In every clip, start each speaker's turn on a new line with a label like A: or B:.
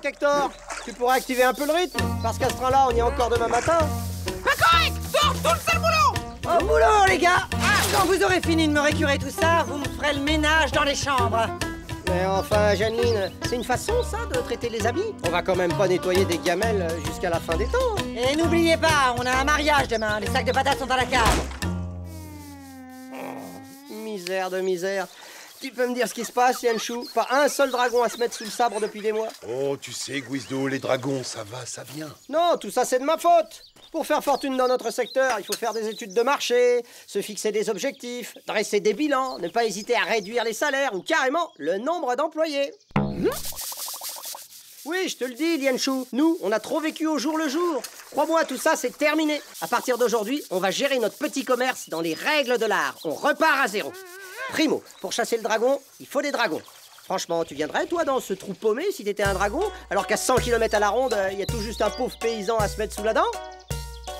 A: Hector. Tu pourras activer un peu le rythme, parce qu'à ce train-là, on y est encore demain matin.
B: Pas correct! Sors tout le sale boulot!
C: Au boulot, les gars! Quand vous aurez fini de me récurer tout ça, vous me ferez le ménage dans les chambres.
A: Mais enfin, Janine, c'est une façon, ça, de traiter les amis. On va quand même pas nettoyer des gamelles jusqu'à la fin des temps.
C: Et n'oubliez pas, on a un mariage demain. Les sacs de patates sont dans la cave.
A: Misère de misère. Tu peux me dire ce qui se passe, Yanchou? Pas un seul dragon à se mettre sous le sabre depuis des mois.
D: Oh, tu sais, Guizdo, les dragons, ça va, ça vient.
A: Non, tout ça, c'est de ma faute. Pour faire fortune dans notre secteur, il faut faire des études de marché, se fixer des objectifs, dresser des bilans, ne pas hésiter à réduire les salaires ou carrément le nombre d'employés. Oui, je te le dis, Lianchou, nous, on a trop vécu au jour le jour. Crois-moi, tout ça, c'est terminé. À partir d'aujourd'hui, on va gérer notre petit commerce dans les règles de l'art. On repart à zéro. Primo, pour chasser le dragon, il faut des dragons. Franchement, tu viendrais, toi, dans ce trou paumé, si t'étais un dragon, alors qu'à 100 km à la ronde, il y a tout juste un pauvre paysan à se mettre sous la dent?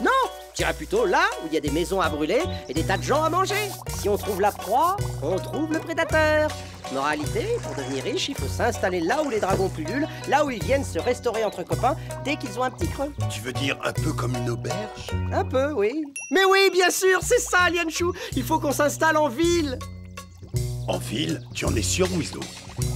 A: Non, t'irais plutôt là où il y a des maisons à brûler et des tas de gens à manger. Si on trouve la proie, on trouve le prédateur. Moralité, pour devenir riche, il faut s'installer là où les dragons pullulent, là où ils viennent se restaurer entre copains dès qu'ils ont un petit creux.
D: Tu veux dire un peu comme une auberge?
A: Un peu, oui. Mais oui, bien sûr, c'est ça, Lianchou. Il faut qu'on s'installe en ville.
D: En ville? Tu en es sûr, Guizdo?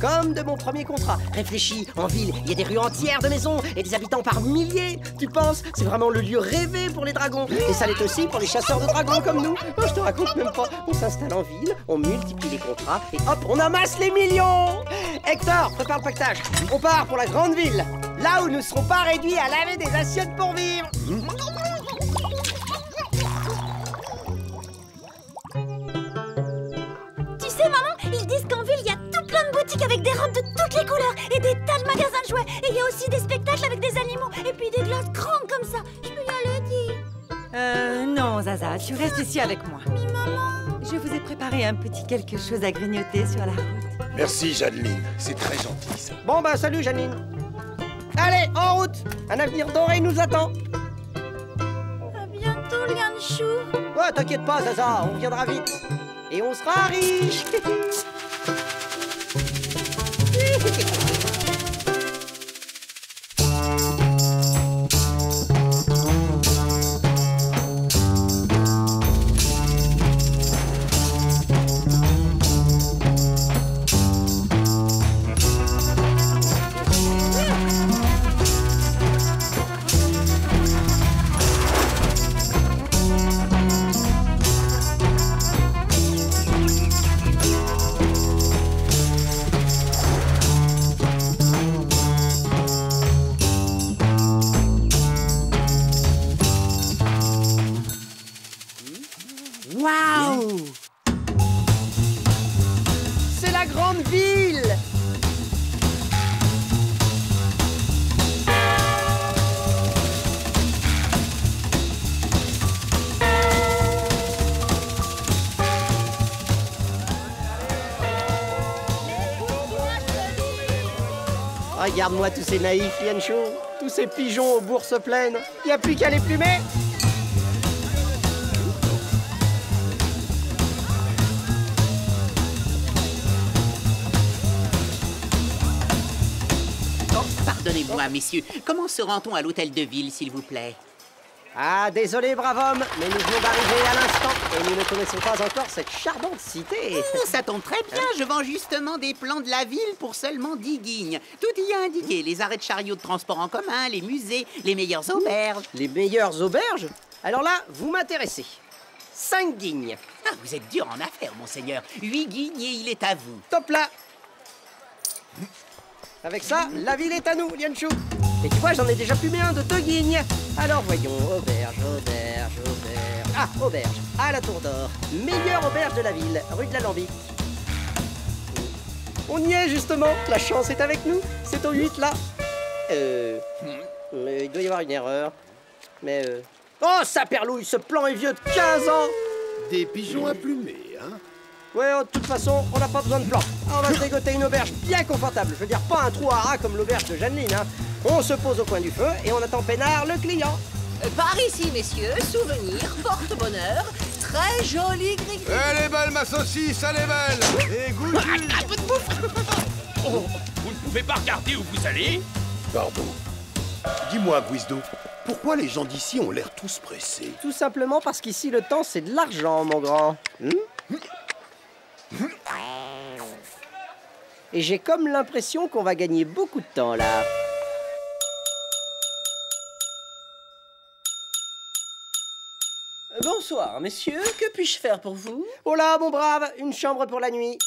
A: Comme de mon premier contrat. Réfléchis, en ville, il y a des rues entières de maisons et des habitants par milliers. Tu penses, c'est vraiment le lieu rêvé pour les dragons. Et ça l'est aussi pour les chasseurs de dragons comme nous. Oh, je te raconte même pas. On s'installe en ville, on multiplie les contrats et hop, on amasse les millions. Hector, prépare le pactage. On part pour la grande ville. Là où nous ne serons pas réduits à laver des assiettes pour vivre.
E: Tu sais, maman, ils disent qu'en ville, il y a tout plein de boutiques avec des robes de toutes les couleurs et des tas de magasins de jouets. Et il y a aussi des spectacles avec des animaux et puis des glaces grandes comme ça. Je peux y aller, dis.
C: Non, Zaza, tu restes ici avec moi.
E: Mais maman...
C: Je vous ai préparé un petit quelque chose à grignoter sur la route.
D: Merci, Jadeline. C'est très gentil, ça.
A: Bon, bah, salut, Janine. Allez, en route. Un avenir doré nous attend.
E: À bientôt, Lianchou.
A: Ouais, t'inquiète pas, Zaza, on reviendra vite. Et on sera riche.
C: Waouh!
A: C'est la grande ville. Regarde-moi tous ces naïfs, Lianchou. Tous ces pigeons aux bourses pleines. Il n'y a plus qu'à les plumer.
B: Pardonnez-moi, messieurs. Comment se rend-on à l'hôtel de ville, s'il vous plaît?
A: Ah, désolé, brave homme, mais nous venons d'arriver à l'instant et nous ne connaissons pas encore cette charmante cité.
B: Ça tombe très bien. Je vends justement des plans de la ville pour seulement 10 guignes. Tout y est indiqué. Les arrêts de chariots de transport en commun, les musées, les meilleures auberges.
A: Les meilleures auberges? Alors là, vous m'intéressez. 5 guignes.
B: Ah, vous êtes dur en affaires, monseigneur. 8 guignes et il est à vous.
A: Top là. Avec ça, la ville est à nous, Lianchou. Et tu vois, j'en ai déjà plumé un de 2 guignes. Alors voyons, auberge, auberge, auberge. Ah, auberge, à la Tour d'Or. Meilleure auberge de la ville, rue de l'Alambic. On y est justement, la chance est avec nous. C'est au 8 là. Il doit y avoir une erreur. Mais Oh, saperlouille, ce plan est vieux de 15 ans.
D: Des pigeons à plumer, hein?
A: Ouais, de toute façon, on n'a pas besoin de plan. On va se dégoter une auberge bien confortable. Je veux dire, pas un trou à rats comme l'auberge de Jeanneline, hein. On se pose au coin du feu et on attend peinard le client.
F: Par ici, messieurs, souvenir, porte-bonheur, très joli gris.
D: Elle est belle, ma saucisse, elle est belle. Et goûtue.
G: Un peu de bouffe. Oh, vous ne pouvez pas regarder où vous allez?
D: Pardon. Dis-moi, Guizdo, pourquoi les gens d'ici ont l'air tous pressés?
A: Tout simplement parce qu'ici, le temps, c'est de l'argent, mon grand. Et j'ai comme l'impression qu'on va gagner beaucoup de temps, là.
G: Bonsoir, messieurs. Que puis-je faire pour vous?
A: Oh là, mon brave, une chambre pour la nuit.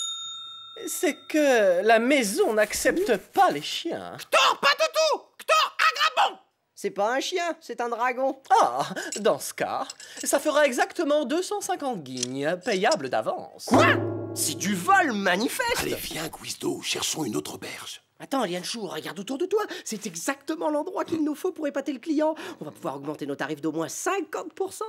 G: C'est que la maison n'accepte pas les chiens.
B: Ctor, pas du tout! Ctor, agrabon!
A: C'est pas un chien, c'est un dragon.
G: Ah, dans ce cas, ça fera exactement 250 guignes, payables d'avance.
A: Quoi? C'est du vol manifeste.
D: Allez, viens, Guizdo, cherchons une autre auberge.
A: Attends, Lianchou, regarde autour de toi. C'est exactement l'endroit qu'il nous faut pour épater le client. On va pouvoir augmenter nos tarifs d'au moins 50%.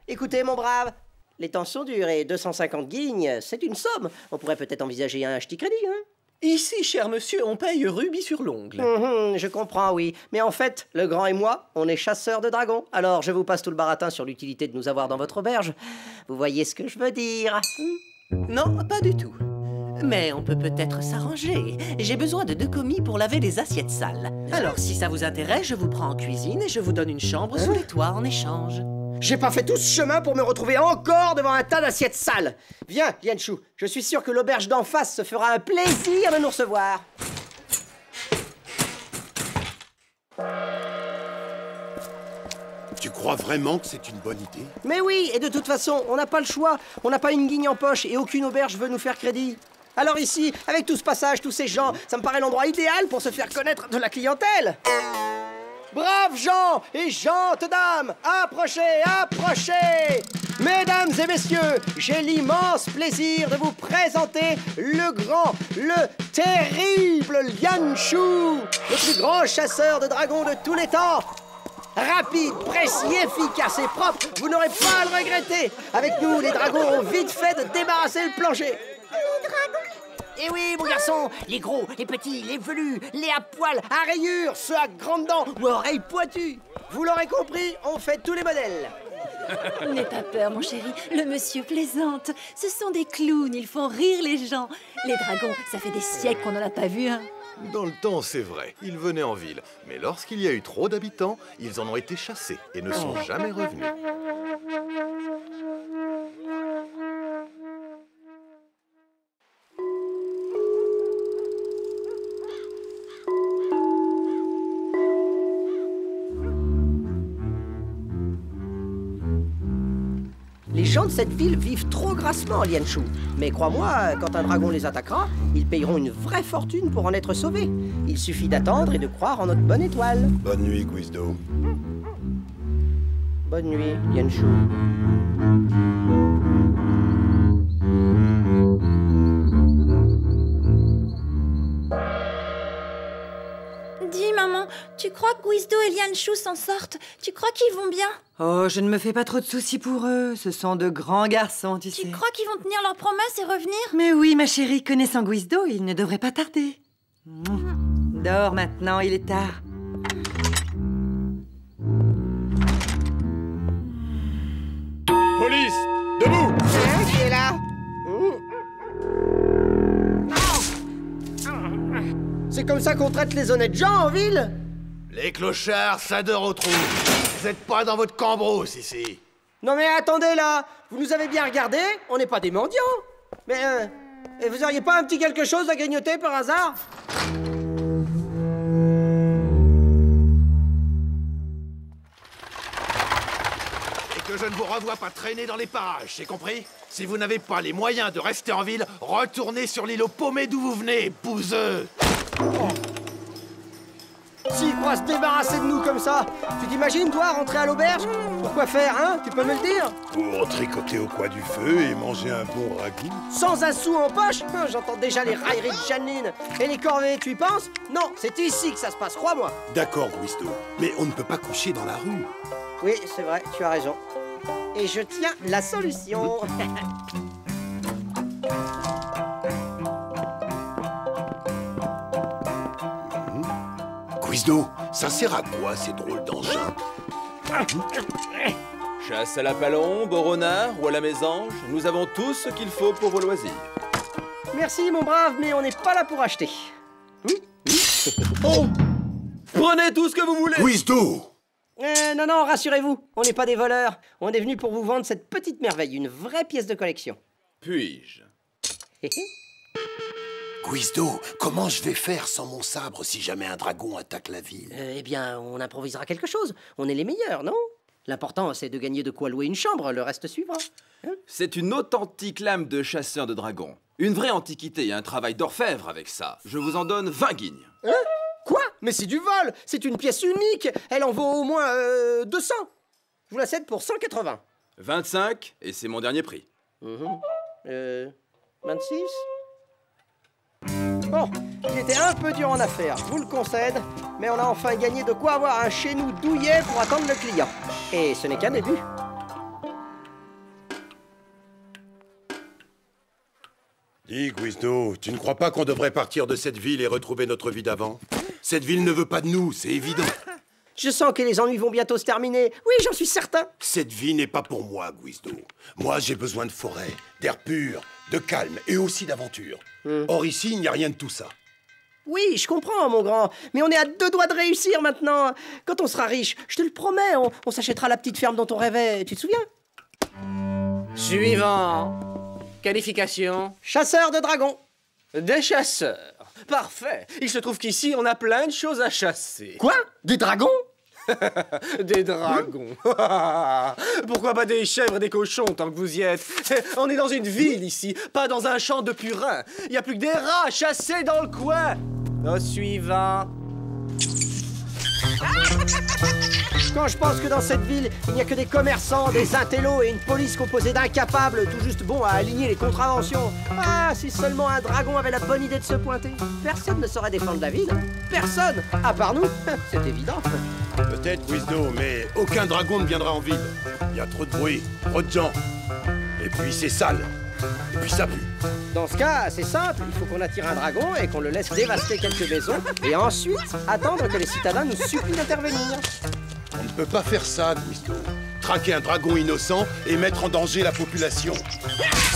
A: Écoutez, mon brave, les temps sont durs et 250 guignes, c'est une somme. On pourrait peut-être envisager un ch'ti crédit, hein?
G: Ici, cher monsieur, on paye rubis sur l'ongle.
A: Je comprends, oui. Mais en fait, le grand et moi, on est chasseurs de dragons. Alors, je vous passe tout le baratin sur l'utilité de nous avoir dans votre auberge. Vous voyez ce que je veux dire?
G: Non, pas du tout. Mais on peut peut-être s'arranger. J'ai besoin de 2 commis pour laver les assiettes sales. Alors, si ça vous intéresse, je vous prends en cuisine et je vous donne une chambre sous les toits en échange.
A: J'ai pas fait tout ce chemin pour me retrouver encore devant un tas d'assiettes sales. Viens, Lianchou, je suis sûr que l'auberge d'en face se fera un plaisir de nous recevoir.
D: Tu crois vraiment que c'est une bonne idée?
A: Mais oui, et de toute façon, on n'a pas le choix. On n'a pas une guigne en poche et aucune auberge veut nous faire crédit. Alors ici, avec tout ce passage, tous ces gens, ça me paraît l'endroit idéal pour se faire connaître de la clientèle. Braves gens et gentes dames, approchez, approchez! Mesdames et messieurs, j'ai l'immense plaisir de vous présenter le grand, le terrible Lianchou, le plus grand chasseur de dragons de tous les temps. Rapide, précis, efficace et propre, vous n'aurez pas à le regretter. Avec nous, les dragons ont vite fait de débarrasser le plancher.
E: Les dragons?
A: Eh oui, mon garçon, les gros, les petits, les velus, les à poils, à rayures, ceux à grandes dents ou à oreilles pointues. Vous l'aurez compris, on fait tous les modèles.
E: N'aie pas peur, mon chéri. Le monsieur plaisante. Ce sont des clowns, ils font rire les gens. Les dragons, ça fait des siècles qu'on n'en a pas vu un.
H: Dans le temps, c'est vrai, ils venaient en ville. Mais lorsqu'il y a eu trop d'habitants, ils en ont été chassés et ne sont jamais revenus.
A: Les gens de cette ville vivent trop grassement, Lianchou. Mais crois-moi, quand un dragon les attaquera, ils payeront une vraie fortune pour en être sauvés. Il suffit d'attendre et de croire en notre bonne étoile.
D: Bonne nuit, Guizdo.
A: Bonne nuit, Lianchou.
E: Dis, maman, tu crois que Guizdo et Lianchou s'en sortent? Tu crois qu'ils vont bien?
C: Oh, je ne me fais pas trop de soucis pour eux. Ce sont de grands garçons, tu sais.
E: Tu crois qu'ils vont tenir leurs promesses et revenir?
C: Mais oui, ma chérie, connaissant Guizdo, il ne devrait pas tarder. Dors maintenant, il est tard.
D: Police, debout!
A: Qui est là? C'est comme ça qu'on traite les honnêtes gens en ville?
H: Les clochards, ça dort au trou. Vous n'êtes pas dans votre cambrousse ici.
A: Non mais attendez là, vous nous avez bien regardé, on n'est pas des mendiants. Mais et vous auriez pas un petit quelque chose à grignoter par hasard?
H: Et que je ne vous revois pas traîner dans les parages, c'est compris? Si vous n'avez pas les moyens de rester en ville, retournez sur l'îlot paumé d'où vous venez, bouseux.
A: S'ils croient se débarrasser de nous comme ça, tu t'imagines, toi, rentrer à l'auberge? Pourquoi faire, hein? Tu peux me le dire?
D: Pour tricoter au coin du feu et manger un bon ragoût.
A: Sans un sou en poche? J'entends déjà les railleries de Janine. Et les corvées, tu y penses? Non, c'est ici que ça se passe, crois-moi.
D: D'accord, Guizdo, mais on ne peut pas coucher dans la rue.
A: Oui, c'est vrai, tu as raison. Et je tiens la solution.
D: Guizdo, ça sert à quoi ces drôles d'engins?
I: Chasse à la palombe, au renard ou à la mésange, nous avons tout ce qu'il faut pour vos loisirs.
A: Merci, mon brave, mais on n'est pas là pour acheter. Oh!
I: Prenez tout ce que vous voulez.
D: Guizdo!
A: Non, rassurez-vous, on n'est pas des voleurs. On est venu pour vous vendre cette petite merveille, une vraie pièce de collection.
I: Puis-je?
D: Guizdo, comment je vais faire sans mon sabre si jamais un dragon attaque la ville?
A: Eh bien, on improvisera quelque chose. On est les meilleurs, non? L'important, c'est de gagner de quoi louer une chambre, le reste suivra.
I: C'est une authentique lame de chasseur de dragons. Une vraie antiquité et un travail d'orfèvre avec ça. Je vous en donne 20 guignes.
A: Quoi? Mais c'est du vol! C'est une pièce unique! Elle en vaut au moins 200! Je vous la cède pour 180.
I: 25, et c'est mon dernier prix.
A: 26? Bon, il était un peu dur en affaires, je vous le concède, mais on a enfin gagné de quoi avoir un chez nous douillet pour attendre le client. Et ce n'est qu'un début.
D: Dis, Guizdo, tu ne crois pas qu'on devrait partir de cette ville et retrouver notre vie d'avant? Cette ville ne veut pas de nous, c'est évident.
A: Je sens que les ennuis vont bientôt se terminer. Oui, j'en suis certain.
D: Cette vie n'est pas pour moi, Guizdo. Moi, j'ai besoin de forêt, d'air pur, de calme et aussi d'aventure. Or ici, il n'y a rien de tout ça.
A: Oui, je comprends, mon grand. Mais on est à 2 doigts de réussir maintenant. Quand on sera riche, je te le promets, on s'achètera la petite ferme dont on rêvait. Tu te souviens?
G: Suivant. Qualification.
A: Chasseur de dragons.
G: Des chasseurs. Parfait. Il se trouve qu'ici, on a plein de choses à chasser.
A: Quoi? Des dragons?
G: Des dragons. Pourquoi pas des chèvres et des cochons tant que vous y êtes? On est dans une ville ici, pas dans un champ de purin. Il n'y a plus que des rats chassés dans le coin. Au suivant.
A: Quand je pense que dans cette ville, il n'y a que des commerçants, des intellos et une police composée d'incapables, tout juste bons à aligner les contraventions. Ah, si seulement un dragon avait la bonne idée de se pointer. Personne ne saurait défendre la ville. Personne, à part nous. C'est évident.
D: Peut-être, Guizdo, mais aucun dragon ne viendra en ville. Il y a trop de bruit, trop de gens. Et puis c'est sale. Et puis ça pue.
A: Dans ce cas, c'est simple. Il faut qu'on attire un dragon et qu'on le laisse dévaster quelques maisons. Et ensuite, attendre que les citadins nous supplient d'intervenir.
D: On ne peut pas faire ça, Guizdo. Traquer un dragon innocent et mettre en danger la population.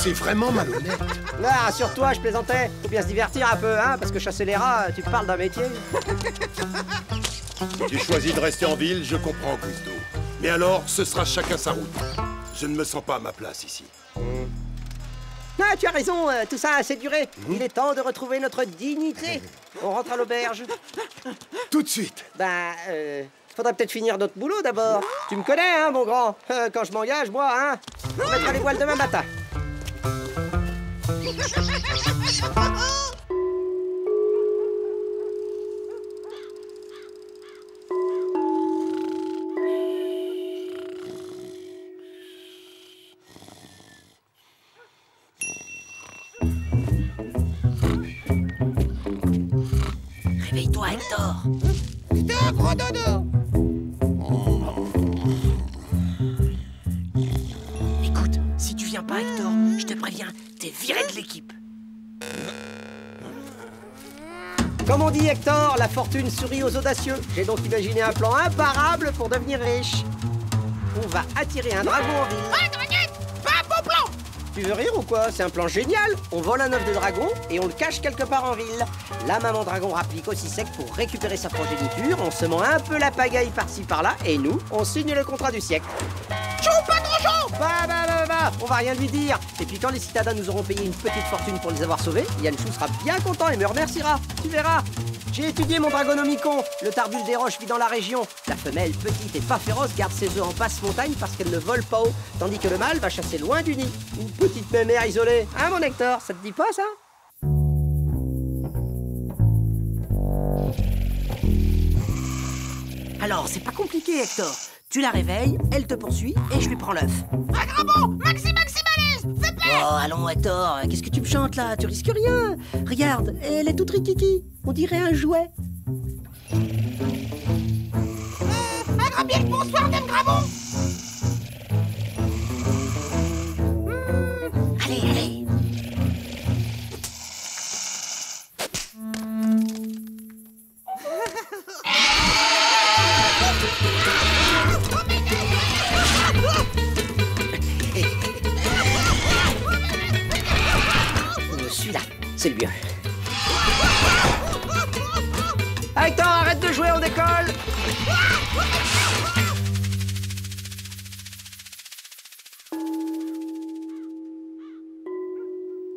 D: C'est vraiment malhonnête.
A: Ah, rassure-toi, je plaisantais. Faut bien se divertir un peu, hein, parce que chasser les rats, tu parles d'un métier.
D: Si tu choisis de rester en ville, je comprends, Guizdo. Mais alors, ce sera chacun sa route. Je ne me sens pas à ma place ici.
A: Ah, tu as raison, tout ça a assez duré. Il est temps de retrouver notre dignité. On rentre à l'auberge.
D: Tout de suite.
A: Faudrait peut-être finir notre boulot d'abord. Tu me connais, hein, mon grand. Quand je m'engage, moi, hein, on mettra les voiles demain matin.
C: Réveille-toi, Hector.
B: T'es un gros dodo.
C: Écoute, si tu viens pas, Hector, je te préviens, t'es viré de l'équipe.
A: Comme on dit, Hector, la fortune sourit aux audacieux. J'ai donc imaginé un plan imparable pour devenir riche. On va attirer un dragon en ville.
B: Ah, Draguette, pas un bon plan.
A: Tu veux rire ou quoi? C'est un plan génial. On vole un œuf de dragon et on le cache quelque part en ville. La maman dragon rapplique aussi sec pour récupérer sa progéniture. On semant un peu la pagaille par-ci par-là. Et nous, on signe le contrat du siècle.
B: Chou, pas trop chaud.
A: On va rien lui dire. Et puis quand les citadins nous auront payé une petite fortune pour les avoir sauvés, Yann Chou sera bien content et me remerciera. Tu verras. J'ai étudié mon dragonomicon. Le tarbule des roches vit dans la région. La femelle, petite et pas féroce, garde ses œufs en basse montagne parce qu'elle ne vole pas haut. Tandis que le mâle va chasser loin du nid. Une petite mémère isolée. Hein, mon Hector? Ça te dit pas, ça?
C: Alors, c'est pas compliqué, Hector. Tu la réveilles, elle te poursuit et je lui prends l'œuf.
B: Un grabon, maximalise, fais plaisir.
C: Oh, allons, Hector, qu'est-ce que tu me chantes là? Tu risques rien. Regarde, elle est toute rikiki. On dirait un jouet.
B: Un grand bien le bonsoir, Dame Grabon.
C: Allez.
A: Celui-là, c'est le mieux. Hector, arrête de jouer, on décolle.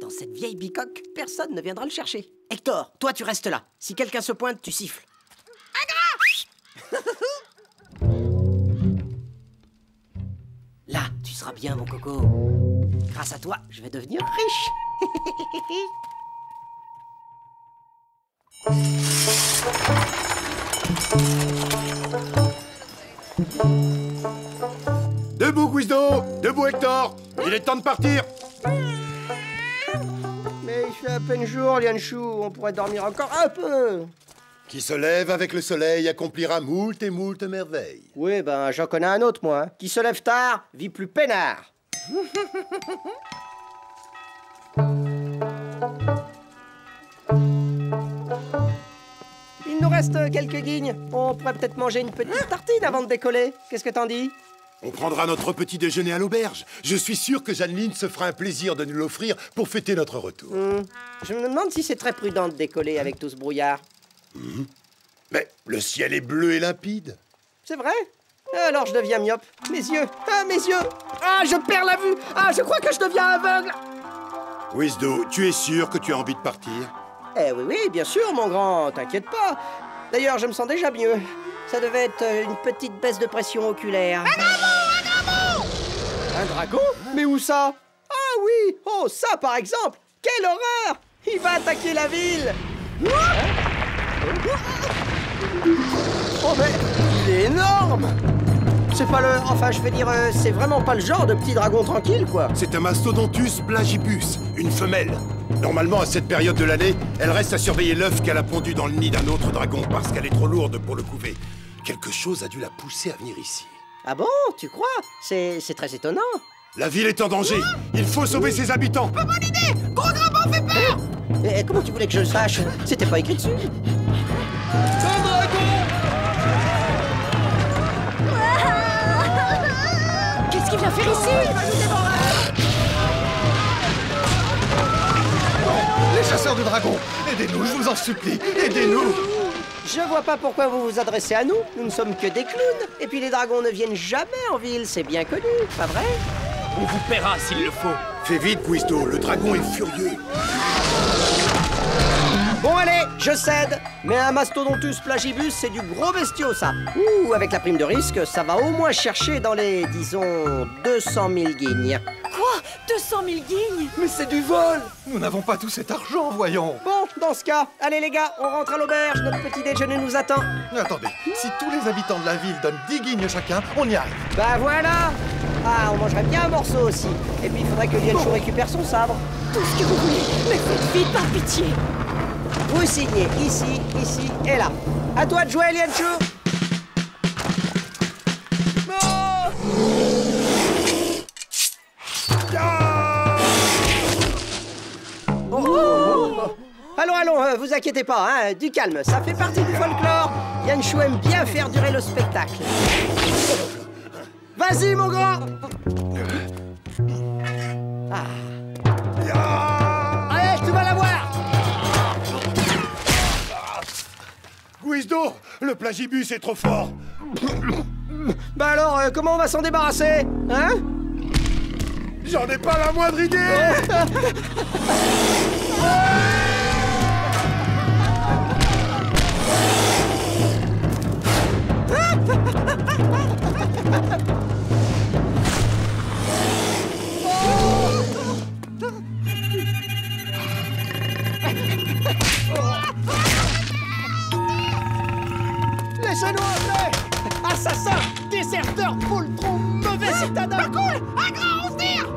A: Dans cette vieille bicoque, personne ne viendra le chercher. Hector, toi tu restes là. Si quelqu'un se pointe, tu siffles. Là, tu seras bien, mon coco. Grâce à toi, je vais devenir riche.
D: Debout, Guizdo! Debout, Hector! Il est temps de partir!
A: Mais il fait à peine jour, Lianchou. On pourrait dormir encore un peu.
D: Qui se lève avec le soleil accomplira moult et moult merveilles.
A: Oui, ben, j'en connais un autre, moi. Hein. Qui se lève tard, vit plus peinard. Il nous reste quelques guignes. On pourrait peut-être manger une petite tartine avant de décoller. Qu'est-ce que t'en dis?
D: On prendra notre petit déjeuner à l'auberge. Je suis sûr que Jeanneline se fera un plaisir de nous l'offrir pour fêter notre retour.
A: Je me demande si c'est très prudent de décoller avec tout ce brouillard.
D: Mais le ciel est bleu et limpide.
A: C'est vrai? Alors je deviens myope. Mes yeux! Ah, mes yeux! Ah, je perds la vue! Ah, je crois que je deviens aveugle!
D: Guizdo, tu es sûr que tu as envie de partir?
A: Eh oui, oui, bien sûr, mon grand, t'inquiète pas. D'ailleurs, je me sens déjà mieux. Ça devait être une petite baisse de pression oculaire. Un dragon! Un dragon? Mais où ça? Ah oui! Oh, ça, par exemple! Quelle horreur! Il va attaquer la ville! Oh, mais il est énorme! C'est pas le... Enfin, je veux dire, c'est vraiment pas le genre de petit dragon tranquille, quoi.
D: C'est un Mastodontus plagibus, une femelle. Normalement, à cette période de l'année, elle reste à surveiller l'œuf qu'elle a pondu dans le nid d'un autre dragon parce qu'elle est trop lourde pour le couver. Quelque chose a dû la pousser à venir ici.
A: Ah bon? Tu crois? C'est très étonnant.
D: La ville est en danger. Il faut sauver ses habitants.
B: Pas bonne idée! Gros dragon fait peur!
A: Et comment tu voulais que je le sache? C'était pas écrit dessus.
E: Qu'est-ce qu'il vient faire ici?
H: Les chasseurs de dragons! Aidez-nous, je vous en supplie! Aidez-nous!
A: Je vois pas pourquoi vous vous adressez à nous. Nous ne sommes que des clowns. Et puis les dragons ne viennent jamais en ville, c'est bien connu, pas vrai?
J: On vous paiera s'il le faut.
D: Fais vite, Guizdo, le dragon est furieux.
A: Bon allez, je cède. Mais un Mastodontus plagibus, c'est du gros bestiau, ça. Ouh, avec la prime de risque, ça va au moins chercher dans les, disons, 200 000 guignes.
E: Quoi? 200 000 guignes?
H: Mais c'est du vol! Nous n'avons pas tout cet argent, voyons!
A: Bon, dans ce cas, allez les gars, on rentre à l'auberge, notre petit déjeuner nous attend.
H: Attendez, si tous les habitants de la ville donnent 10 guignes chacun, on y arrive!
A: Bah voilà. Ah, on mangerait bien un morceau aussi. Et puis il faudrait que Lianchou récupère son sabre.
E: Tout ce que vous voulez, mais faites vite, par pitié.
A: Vous signez ici, ici et là. À toi de jouer, Lianchou. Allons, vous inquiétez pas, hein, du calme, ça fait partie du folklore. Lianchou aime bien faire durer le spectacle. Vas-y, mon grand. Allez, tu vas l'avoir.
D: Guizdo, le plagibus est trop fort.
A: Bah alors, comment on va s'en débarrasser? Hein?
D: J'en ai pas la moindre idée.
A: Laissez-nous entrer! Assassin! Déserteur! Poltron! Mauvais citadin!
B: Cool! Un grand, on se tire!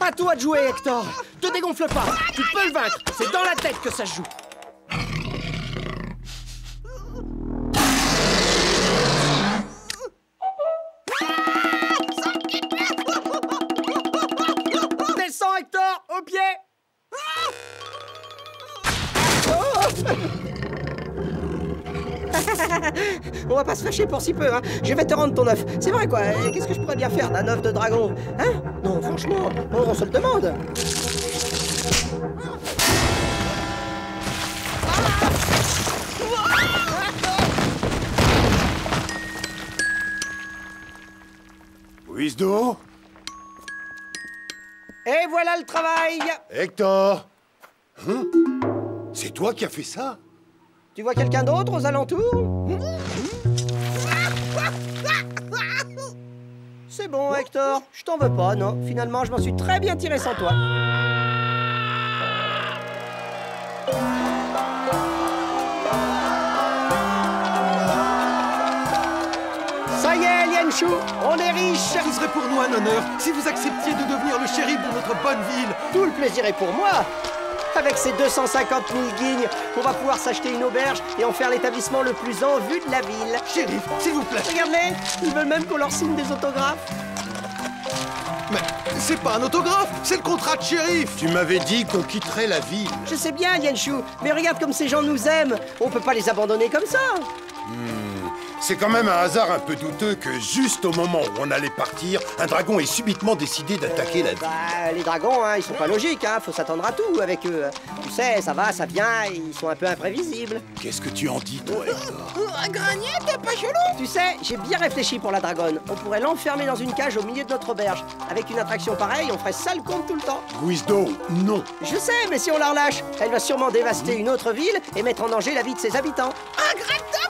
A: À toi de jouer, Hector! Te dégonfle pas! Tu peux le vaincre! C'est dans la tête que ça se joue! Descends, Hector! Au pied! On va pas se fâcher pour si peu, hein. Je vais te rendre ton œuf. C'est vrai, quoi. Qu'est-ce que je pourrais bien faire d'un œuf de dragon? Hein? Non, franchement, on se le demande.
D: Wisdo?
A: Et voilà le travail.
D: Hector? Hein? C'est toi qui as fait ça?
A: Tu vois quelqu'un d'autre aux alentours? C'est bon, Hector. Je t'en veux pas, non. Finalement, je m'en suis très bien tiré sans toi. Ça y est, Lienshu, on est riche.
H: Ce serait pour nous un honneur si vous acceptiez de devenir le shérif de notre bonne ville.
A: Tout le plaisir est pour moi. Avec ces 250 000 guignes, on va pouvoir s'acheter une auberge et en faire l'établissement le plus en vue de la ville.
H: Shérif, s'il vous plaît.
A: Regarde-les, ils veulent même qu'on leur signe des autographes.
H: Mais c'est pas un autographe, c'est le contrat de shérif.
D: Tu m'avais dit qu'on quitterait la ville.
A: Je sais bien, Lienshu, mais regarde comme ces gens nous aiment. On peut pas les abandonner comme ça.
D: C'est quand même un hasard un peu douteux que juste au moment où on allait partir, un dragon ait subitement décidé d'attaquer la ville.
A: Bah, les dragons, hein, ils sont pas logiques, hein. Faut s'attendre à tout avec eux. Tu sais, ça va, ça vient, ils sont un peu imprévisibles.
D: Qu'est-ce que tu en dis, toi, Hector?
B: Un grenier, t'es pas chelou?
A: Tu sais, j'ai bien réfléchi pour la dragonne. On pourrait l'enfermer dans une cage au milieu de notre auberge. Avec une attraction pareille, on ferait ça le compte tout le temps.
D: Wisdo, non.
A: Je sais, mais si on la relâche, elle va sûrement dévaster une autre ville et mettre en danger la vie de ses habitants.
B: Un gratin?